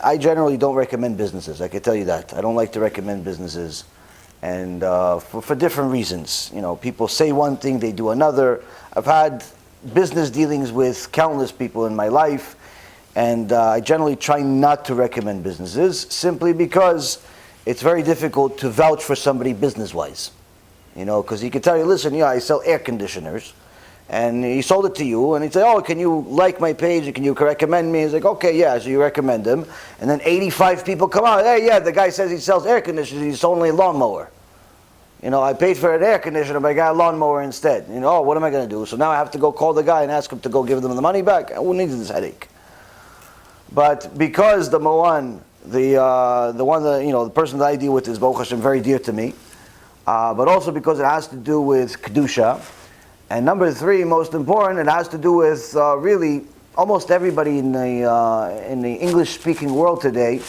I generally don't recommend businesses. I can tell you that. I don't like to recommend businesses, and for different reasons. You know, people say one thing, they do another. I've had business dealings with countless people in my life, and I generally try not to recommend businesses simply because it's very difficult to vouch for somebody business-wise. You know, because he can tell you, listen, yeah, I sell air conditioners. And he sold it to you, and he'd say, oh, can you like my page, and can you recommend me? He's like, okay, yeah, so you recommend him. And then 85 people come out, hey, yeah, the guy says he sells air conditioners, he's only a lawnmower. You know, I paid for an air conditioner, but I got a lawnmower instead. You know, oh, what am I going to do? So now I have to go call the guy and ask him to go give them the money back. Who needs this headache? But because the Moan, the one that, you know, the person that I deal with is, Baruch Hashem, very dear to me, but also because it has to do with Kedusha. And number three, most important, it has to do with really almost everybody in the English-speaking world today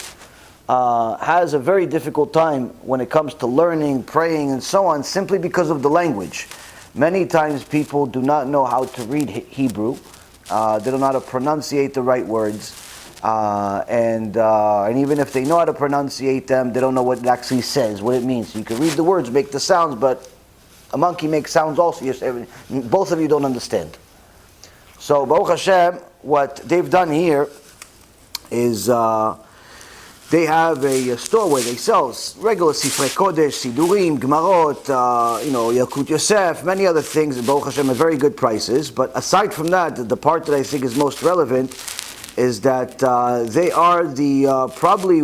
has a very difficult time when it comes to learning, praying, and so on, simply because of the language. Many times people do not know how to read Hebrew. They don't know how to pronunciate the right words. And even if they know how to pronunciate them, they don't know what it actually says, what it means. You can read the words, make the sounds, but a monkey makes sounds also. Both of you don't understand. So Baruch Hashem, what they've done here is they have a store where they sell regular Sifrei Kodesh, Sidurim, Gemarot, Yalkut Yosef, many other things, and Baruch Hashem at very good prices. But aside from that, the part that I think is most relevant is that they are the probably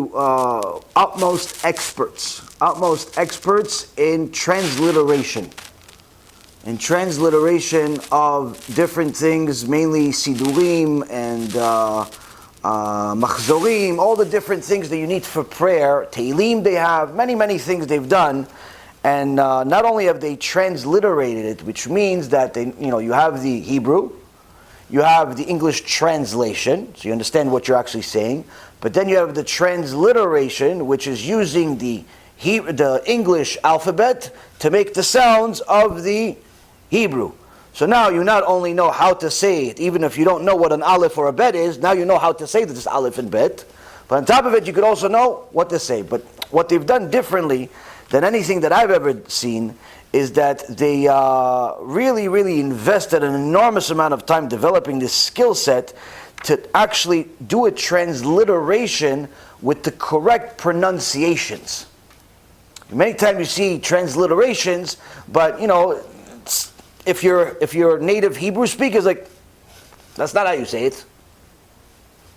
utmost experts in transliteration. In transliteration of different things, mainly Sidurim and Machzorim, all the different things that you need for prayer. Tehillim they have, many things they've done. And not only have they transliterated it, which means that you have the Hebrew, you have the English translation, so you understand what you're actually saying, but then you have the transliteration, which is using the English alphabet to make the sounds of the Hebrew. So now you not only know how to say it, even if you don't know what an aleph or a bet is, now you know how to say this aleph and bet. But on top of it, you could also know what to say. But what they've done differently than anything that I've ever seen is that they really invested an enormous amount of time developing this skill set to actually do a transliteration with the correct pronunciations. Many times you see transliterations, but if you're native Hebrew speakers, like, that's not how you say it.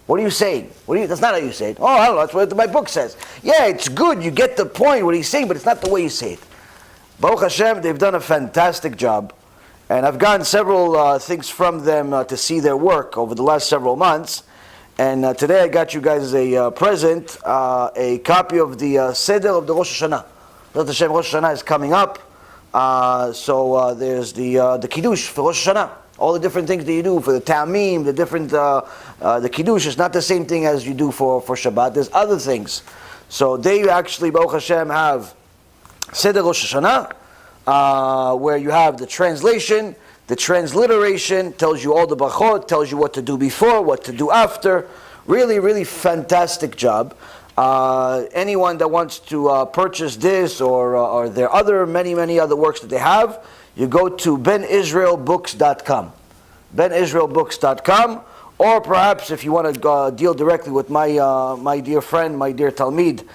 What are you saying? That's not how you say it. Oh, I don't know, that's what my book says. Yeah, it's good, you get the point, what he's saying, but it's not the way you say it. Baruch Hashem, they've done a fantastic job. And I've gotten several things from them to see their work over the last several months. And today I got you guys a present, a copy of the Seder of the Rosh Hashanah. Rosh Hashanah is coming up. So there's the Kiddush for Rosh Hashanah. All the different things that you do for the Ta'amim, the different, the Kiddush is not the same thing as you do for Shabbat. There's other things. So they actually, Baruch Hashem, have Seder Rosh Hashanah, where you have the translation, the transliteration, tells you all the brachot, tells you what to do before, what to do after. Really fantastic job. Anyone that wants to purchase this or their other many other works that they have, you go to benisraelbooks.com. benisraelbooks.com, or perhaps if you want to deal directly with my dear friend, my dear Talmid,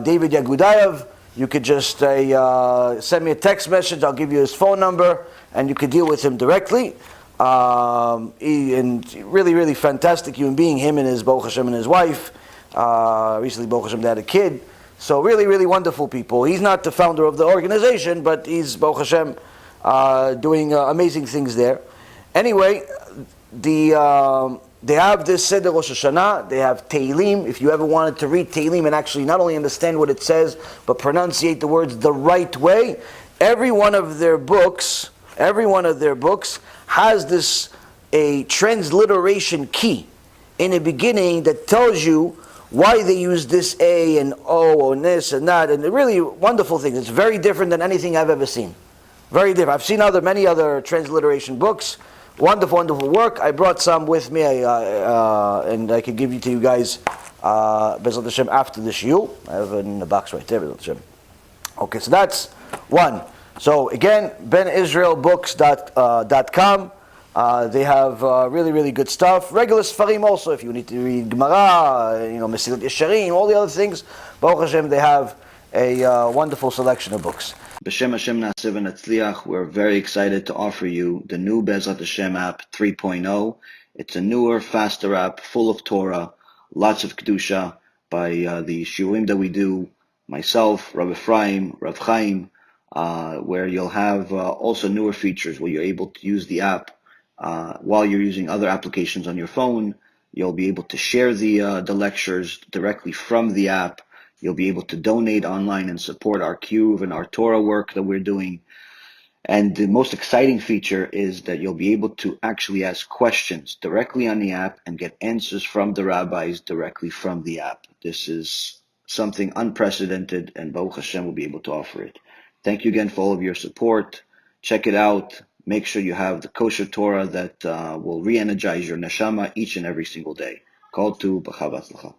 David Yagudayev, you could just send me a text message. I'll give you his phone number, and you could deal with him directly. And really fantastic human being. Him and his Baruch Hashem and his wife. Recently, Baruch Hashem, they had a kid. So really wonderful people. He's not the founder of the organization, but he's Baruch Hashem doing amazing things there. Anyway, they have this Seder Rosh Hashanah, they have Tehillim. If you ever wanted to read Tehillim and actually not only understand what it says, but pronunciate the words the right way, every one of their books has a transliteration key in the beginning that tells you why they use this A and O and this and that, and really wonderful things. It's very different than anything I've ever seen. Very different. I've seen many other transliteration books. Wonderful work. I brought some with me, and I could give you to you guys Bezrat Hashem, after the Shiur. I have it in the box right there, Bezrat Hashem. Okay, so that's one. So again, benisraelbooks.com. They have really, really good stuff. Regular Sfarim also, if you need to read Gemara, Mesilat Yesharim, all the other things. Baruch Hashem, they have a wonderful selection of books. B'Shem Hashem Na'aseh v'Natzliach, we're very excited to offer you the new Bezrat Hashem app 3.0. It's a newer, faster app, full of Torah, lots of Kedusha by the Shiurim that we do, myself, Rav Ephraim, Rav Chaim, where you'll have also newer features where you're able to use the app while you're using other applications on your phone. You'll be able to share the lectures directly from the app. You'll be able to donate online and support our Kiruv and our Torah work that we're doing. And the most exciting feature is that you'll be able to actually ask questions directly on the app and get answers from the rabbis directly from the app. This is something unprecedented, and Baruch Hashem will be able to offer it. Thank you again for all of your support. Check it out. Make sure you have the kosher Torah that will re-energize your neshama each and every single day. Kol tu b'chava tzlacha.